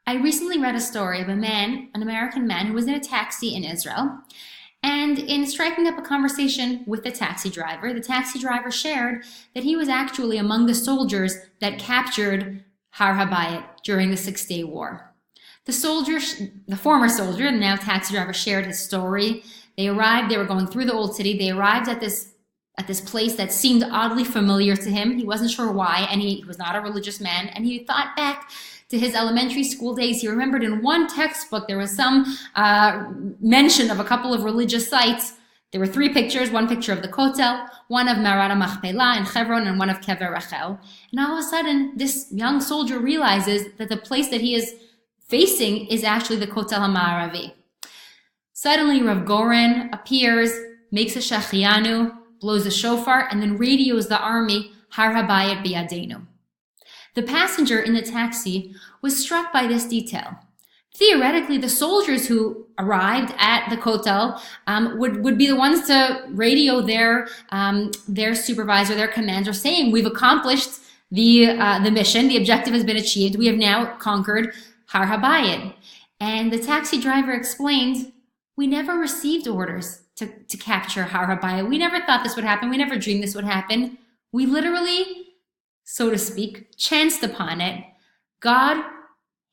I recently read a story of a man, an American man, who was in a taxi in Israel. And in striking up a conversation with the taxi driver shared that he was actually among the soldiers that captured Har Habayit during the Six-Day War. The former soldier, the now taxi driver, shared his story. They were going through the old city. They arrived at this place that seemed oddly familiar to him. He wasn't sure why, and he was not a religious man. And he thought back to his elementary school days. He remembered in one textbook there was some mention of a couple of religious sites. There were 3 pictures, one picture of the Kotel, one of Marat HaMachpelah in Hebron, and one of Kever Rachel. And all of a sudden, this young soldier realizes that the place that he is facing is actually the Kotel HaMa'aravi. Suddenly, Rav Goren appears, makes a shachianu, blows a shofar, and then radios the army, Har Habayit biyadenu. The passenger in the taxi was struck by this detail. Theoretically, the soldiers who arrived at the Kotel would be the ones to radio their supervisor, their commander, saying, "We've accomplished the mission. The objective has been achieved. We have now conquered Har Habayit." And the taxi driver explained, "We never received orders to capture Har Habayit. We never thought this would happen. We never dreamed this would happen. We literally, so to speak, chanced upon it. God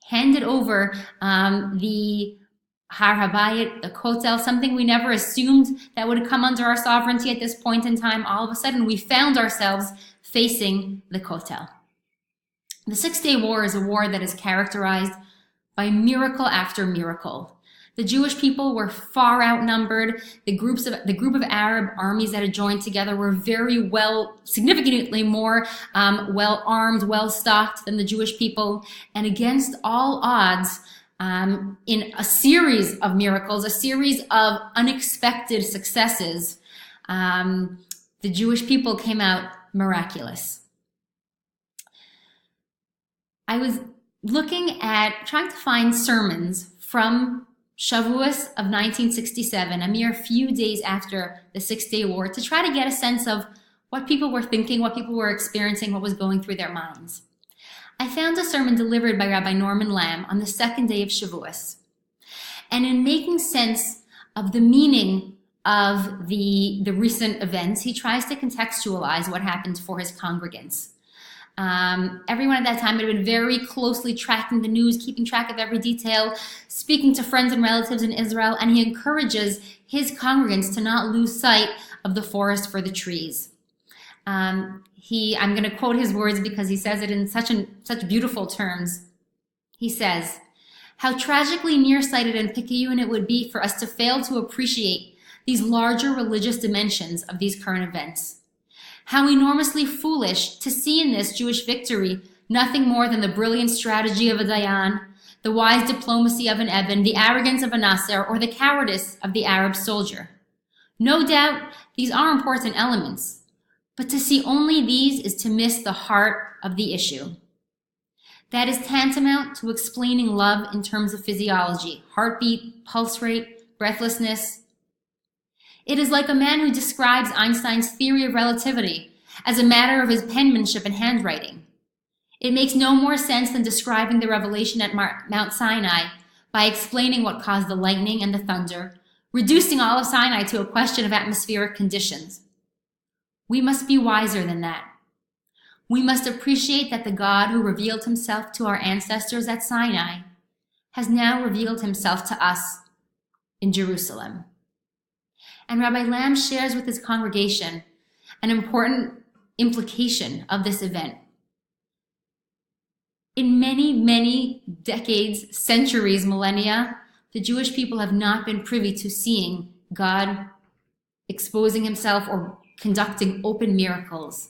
handed over the Har Habayit, the Kotel, something we never assumed that would come under our sovereignty at this point in time. All of a sudden, we found ourselves facing the Kotel." The Six-Day War is a war that is characterized by miracle after miracle. The Jewish people were far outnumbered. The group of Arab armies that had joined together were significantly more well-armed, well-stocked than the Jewish people. And against all odds, in a series of miracles, a series of unexpected successes, the Jewish people came out miraculous. I was trying to find sermons from Shavuos of 1967, a mere few days after the Six-Day War, to try to get a sense of what people were thinking, what people were experiencing, what was going through their minds. I found a sermon delivered by Rabbi Norman Lamb on the second day of Shavuos. And in making sense of the meaning of the recent events, he tries to contextualize what happened for his congregants. Everyone at that time had been very closely tracking the news, keeping track of every detail, speaking to friends and relatives in Israel, and he encourages his congregants to not lose sight of the forest for the trees. I'm going to quote his words because he says it in such beautiful terms. He says, "How tragically nearsighted and picayune it would be for us to fail to appreciate these larger religious dimensions of these current events. How enormously foolish to see in this Jewish victory nothing more than the brilliant strategy of a Dayan, the wise diplomacy of an Eben, the arrogance of a Nasser, or the cowardice of the Arab soldier. No doubt these are important elements, but to see only these is to miss the heart of the issue. That is tantamount to explaining love in terms of physiology, heartbeat, pulse rate, breathlessness. It is like a man who describes Einstein's theory of relativity as a matter of his penmanship and handwriting. It makes no more sense than describing the revelation at Mount Sinai by explaining what caused the lightning and the thunder, reducing all of Sinai to a question of atmospheric conditions. We must be wiser than that. We must appreciate that the God who revealed himself to our ancestors at Sinai has now revealed himself to us in Jerusalem." And Rabbi Lamb shares with his congregation an important implication of this event. In many, many decades, centuries, millennia, the Jewish people have not been privy to seeing God exposing himself or conducting open miracles.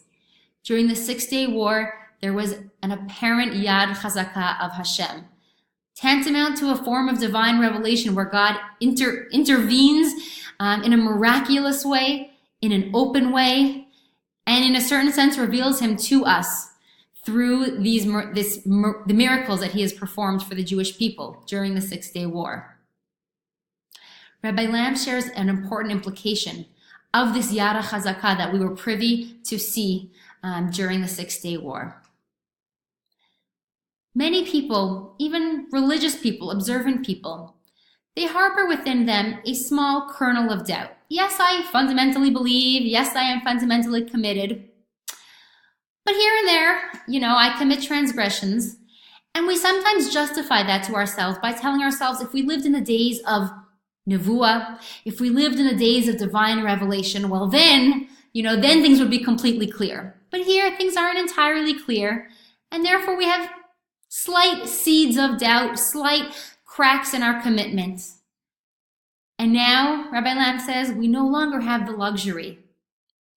During the Six-Day War, there was an apparent Yad Chazakah of Hashem, tantamount to a form of divine revelation where God intervenes in a miraculous way, in an open way, and in a certain sense reveals him to us through the miracles that he has performed for the Jewish people during the Six-Day War. Rabbi Lamb shares an important implication of this Yad HaChazakah that we were privy to see during the Six-Day War. Many people, even religious people, observant people, they harbor within them a small kernel of doubt. Yes, I fundamentally believe. Yes, I am fundamentally committed. But here and there, I commit transgressions. And we sometimes justify that to ourselves by telling ourselves if we lived in the days of Nevuah, if we lived in the days of divine revelation, well then things would be completely clear. But here, things aren't entirely clear. And therefore, we have slight seeds of doubt, slight cracks in our commitment. And now, Rabbi Lamb says, we no longer have the luxury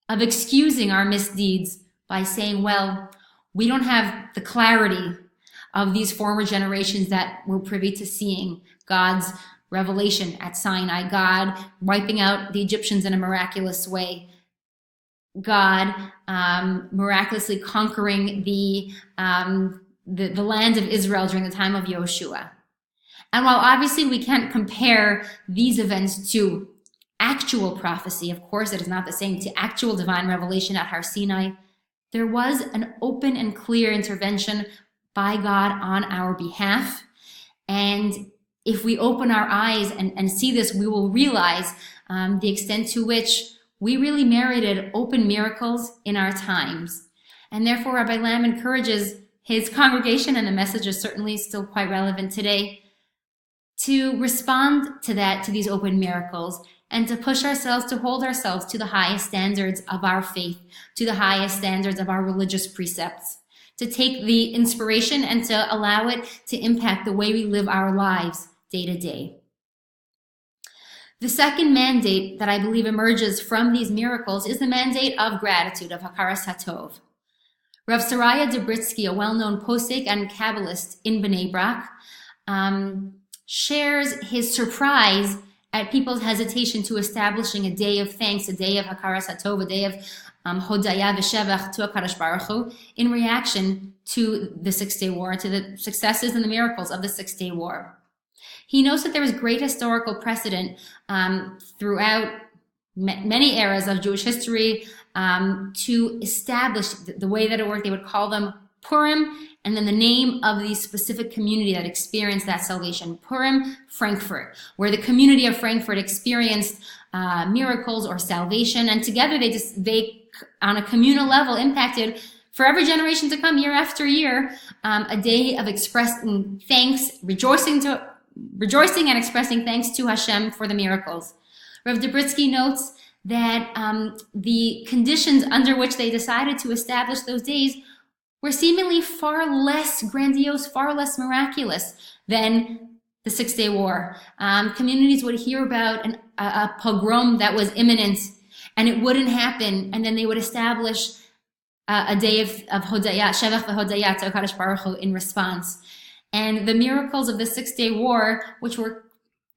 of excusing our misdeeds by saying, well, we don't have the clarity of these former generations that were privy to seeing God's revelation at Sinai, God wiping out the Egyptians in a miraculous way, God miraculously conquering the land of Israel during the time of Yehoshua. And while obviously we can't compare these events to actual prophecy, of course it is not the same, to actual divine revelation at Har Sinai, there was an open and clear intervention by God on our behalf. And if we open our eyes and see this, we will realize the extent to which we really merited open miracles in our times. And therefore, Rabbi Lamb encourages his congregation, and the message is certainly still quite relevant today, to respond to these open miracles, and to push ourselves, to hold ourselves to the highest standards of our faith, to the highest standards of our religious precepts, to take the inspiration and to allow it to impact the way we live our lives day to day. The second mandate that I believe emerges from these miracles is the mandate of gratitude, of Hakaras HaTov. Rav Saraya Turetsky, a well-known posek and Kabbalist in Bnei Brak, shares his surprise at people's hesitation to establishing a day of thanks, a day of Hakaras HaTov, a day of Hodaya v'Shevach to HaKadosh Baruch Hu, in reaction to the Six-Day War, to the successes and the miracles of the Six-Day War. He knows that there is great historical precedent throughout many eras of Jewish history to establish the way that it worked. They would call them Purim, and then the name of the specific community that experienced that salvation. Purim, Frankfurt, where the community of Frankfurt experienced miracles or salvation, and together they on a communal level impacted for every generation to come, year after year, a day of expressing thanks, rejoicing and expressing thanks to Hashem for the miracles. Rav Turetsky notes that the conditions under which they decided to establish those days were seemingly far less grandiose, far less miraculous than the Six-Day War. Communities would hear about a pogrom that was imminent, and it wouldn't happen, and then they would establish a day of Hodaya, Shevach v'Hodaya to HaKadosh Baruch Hu in response. And the miracles of the Six-Day War, which were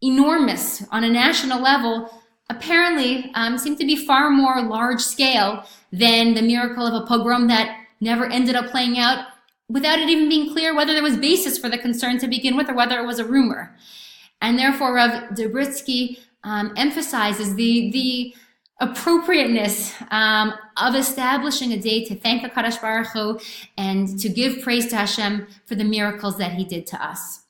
enormous on a national level, apparently seemed to be far more large scale than the miracle of a pogrom that never ended up playing out without it even being clear whether there was basis for the concern to begin with or whether it was a rumor. And therefore, Rav Turetsky emphasizes the appropriateness of establishing a day to thank HaKadosh Baruch Hu and to give praise to Hashem for the miracles that He did to us.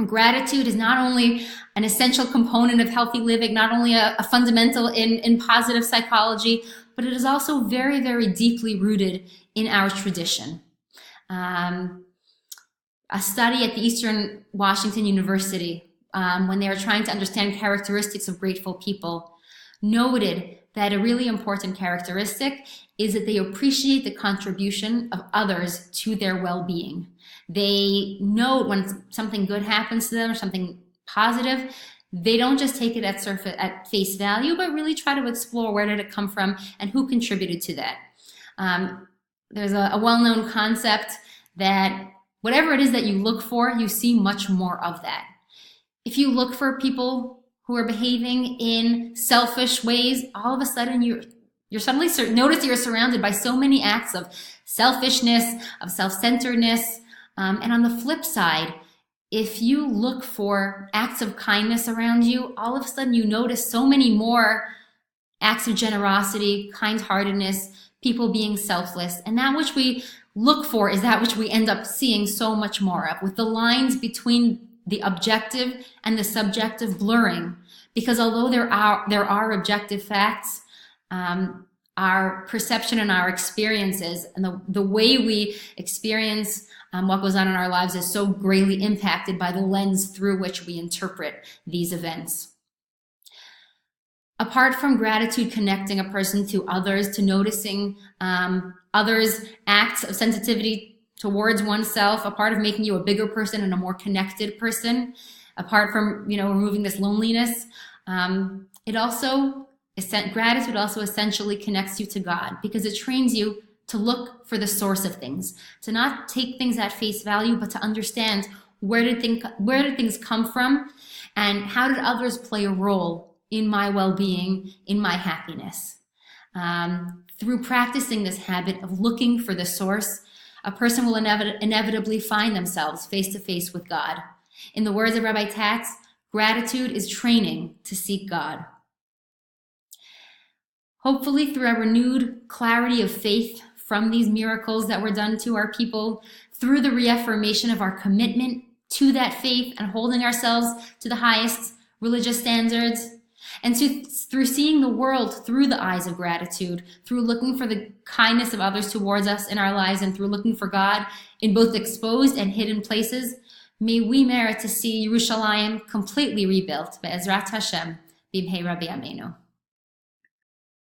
Gratitude is not only an essential component of healthy living, not only a fundamental in positive psychology, but it is also very, very deeply rooted in our tradition. A study at the Eastern Washington University, when they were trying to understand characteristics of grateful people, noted that a really important characteristic is that they appreciate the contribution of others to their well-being. They note when something good happens to them or something positive, they don't just take it at face value, but really try to explore where did it come from and who contributed to that. There's a well-known concept that whatever it is that you look for, you see much more of that. If you look for people who are behaving in selfish ways, all of a sudden you're suddenly notice that you're surrounded by so many acts of selfishness, of self-centeredness. And on the flip side, if you look for acts of kindness around you, all of a sudden you notice so many more acts of generosity, kind-heartedness, people being selfless. And that which we look for is that which we end up seeing so much more of, with the lines between the objective and the subjective blurring. Because although there are objective facts, our perception and our experiences and the way we experience what goes on in our lives is so greatly impacted by the lens through which we interpret these events. Apart from gratitude connecting a person to others, to noticing others' acts of sensitivity towards oneself, a part of making you a bigger person and a more connected person, apart from removing this loneliness, gratitude also essentially connects you to God, because it trains you to look for the source of things, to not take things at face value, but to understand where did things come from, and how did others play a role in my well-being, in my happiness. Through practicing this habit of looking for the source, a person will inevitably find themselves face-to-face with God. In the words of Rabbi Tatz, gratitude is training to seek God. Hopefully, through a renewed clarity of faith from these miracles that were done to our people, through the reaffirmation of our commitment to that faith and holding ourselves to the highest religious standards, and through seeing the world through the eyes of gratitude, through looking for the kindness of others towards us in our lives, and through looking for God in both exposed and hidden places, may we merit to see Yerushalayim completely rebuilt, Be'ezrat Hashem, B'mhei Rabbi Amenu.